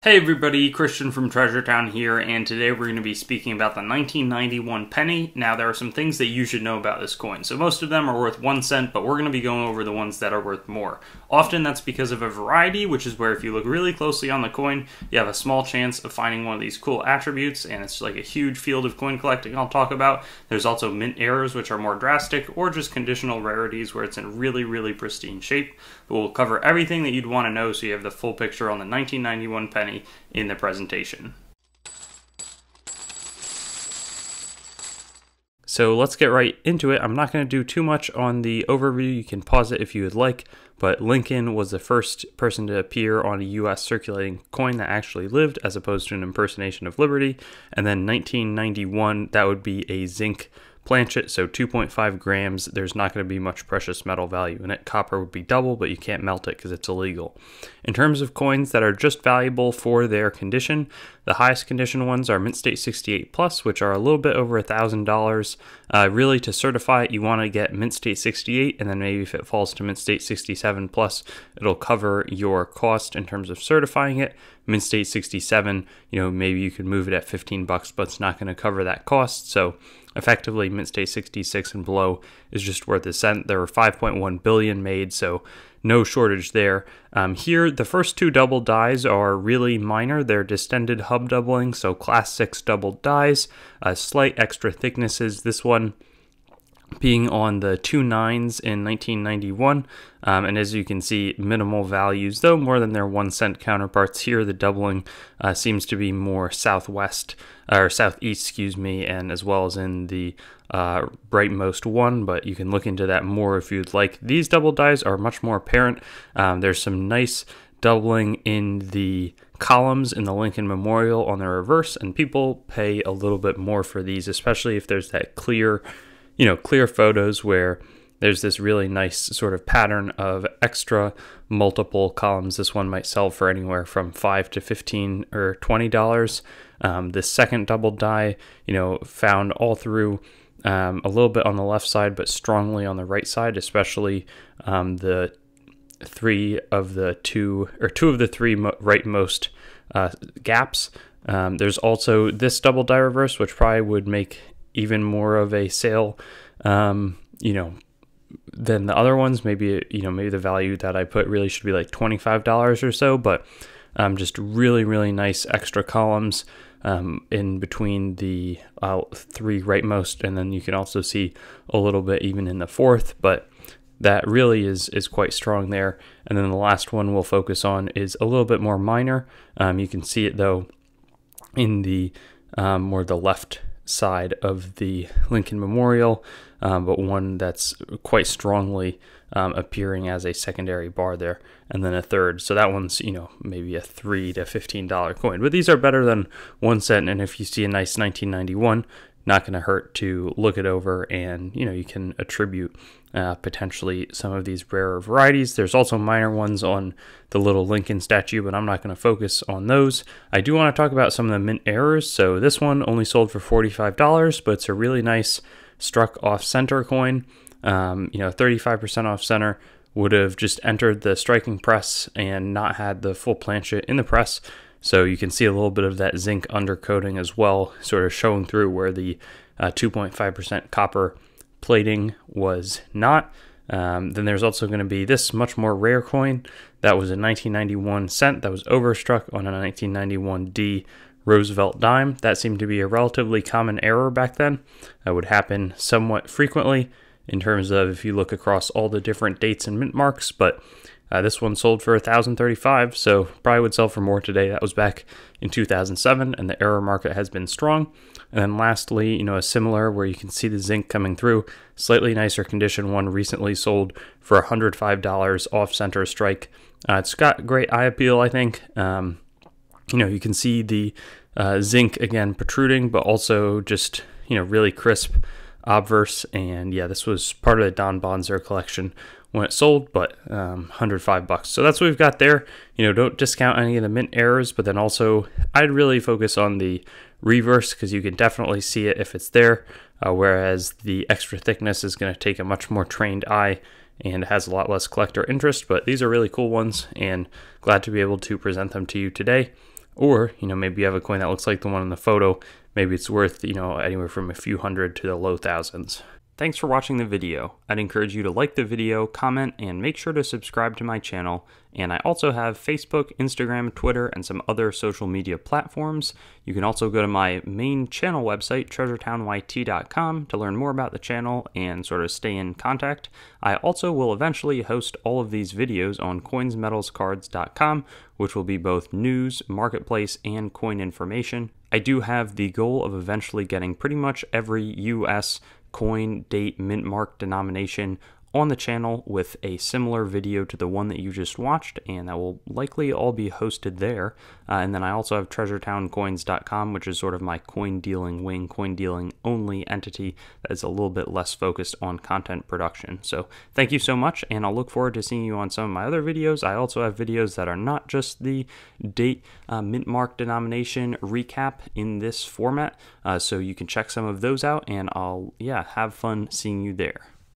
Hey everybody, Christian from Treasure Town here, and today we're going to be speaking about the 1991 penny. Now, there are some things that you should know about this coin. So most of them are worth 1 cent, but we're going to be going over the ones that are worth more. Often that's because of a variety, which is where if you look really closely on the coin, you have a small chance of finding one of these cool attributes, and it's like a huge field of coin collecting I'll talk about. There's also mint errors, which are more drastic, or just conditional rarities where it's in really pristine shape. But we'll cover everything that you'd want to know so you have the full picture on the 1991 penny in the presentation. So let's get right into it. I'm not going to do too much on the overview. You can pause it if you would like, but Lincoln was the first person to appear on a US circulating coin that actually lived, as opposed to an impersonation of Liberty. And then 1991, that would be a zinc planchet, so 2.5 grams. There's not going to be much precious metal value in it. Copper would be double, but you can't melt it because it's illegal. In terms of coins that are just valuable for their condition, the highest condition ones are Mint State 68 Plus, which are a little bit over $1,000. Really, to certify it, you want to get Mint State 68, and then maybe if it falls to Mint State 67 Plus, it'll cover your cost in terms of certifying it. Mint State 67, maybe you could move it at 15 bucks, but it's not going to cover that cost. So effectively, Mint State 66 and below is just worth a cent. There were 5.1 billion made, so no shortage there. Here, the first two double dies are really minor. They're distended hub doubling, so class 6 double dies, slight extra thicknesses. This one being on the 2 9s in 1991, and as you can see, minimal values, though more than their 1 cent counterparts. Here, the doubling seems to be more southeast, and as well as in the rightmost one, but you can look into that more if you'd like. These double dies are much more apparent. There's some nice doubling in the columns in the Lincoln Memorial on the reverse, and people pay a little bit more for these, especially if there's that clear photos where there's this really nice sort of pattern of extra multiple columns. This one might sell for anywhere from $5 to $15 or $20. The second double die, found all through a little bit on the left side, but strongly on the right side, especially the two of the three rightmost gaps. There's also this double die reverse, which probably would make even more of a sale, than the other ones. Maybe the value that I put really should be like $25 or so, but just really nice extra columns in between the three rightmost, and then you can also see a little bit even in the fourth, but that really is quite strong there. And then the last one we'll focus on is a little bit more minor. You can see it though in the more the left side of the Lincoln Memorial, but one that's quite strongly appearing as a secondary bar there, and then a third. So that one's, maybe a $3 to $15 coin. But these are better than 1 cent, and if you see a nice 1991, not going to hurt to look it over, and you can attribute potentially some of these rarer varieties. There's also minor ones on the little Lincoln statue, but I'm not going to focus on those. I do want to talk about some of the mint errors. So this one only sold for $45, but it's a really nice struck off center coin. 35% off center would have just entered the striking press and not had the full planchet in the press. So you can see a little bit of that zinc undercoating as well, sort of showing through where the 2.5% copper plating was not. Then there's also going to be this much more rare coin. That was a 1991 cent that was overstruck on a 1991 D Roosevelt dime. That seemed to be a relatively common error back then. That would happen somewhat frequently in terms of if you look across all the different dates and mint marks, but this one sold for $1,035, so probably would sell for more today. That was back in 2007, and the error market has been strong. And then lastly, a similar where you can see the zinc coming through, slightly nicer condition one recently sold for $105 off center strike. It's got great eye appeal, I think. You can see the zinc again protruding, but also just, really crisp obverse. And yeah, this was part of the Don Bonzer collection when it sold, but $105. So that's what we've got there. Don't discount any of the mint errors, but then also I'd really focus on the reverse because you can definitely see it if it's there, whereas the extra thickness is going to take a much more trained eye and has a lot less collector interest. But these are really cool ones, and glad to be able to present them to you today. Or, maybe you have a coin that looks like the one in the photo. Maybe it's worth, anywhere from a few hundred to the low thousands. Thanks for watching the video. I'd encourage you to like the video, comment, and make sure to subscribe to my channel. And I also have Facebook, Instagram, Twitter, and some other social media platforms. You can also go to my main channel website, treasuretownYT.com, to learn more about the channel and sort of stay in contact. I also will eventually host all of these videos on coinsmetalscards.com, which will be both news, marketplace, and coin information. I do have the goal of eventually getting pretty much every US coin, date, mint mark, denomination on the channel with a similar video to the one that you just watched, and that will likely all be hosted there. And then I also have treasuretowncoins.com, which is sort of my coin dealing wing, coin dealing only entity that is a little bit less focused on content production. So thank you so much, and I'll look forward to seeing you on some of my other videos. I also have videos that are not just the date, mint mark, denomination recap in this format, so you can check some of those out, and I'll have fun seeing you there.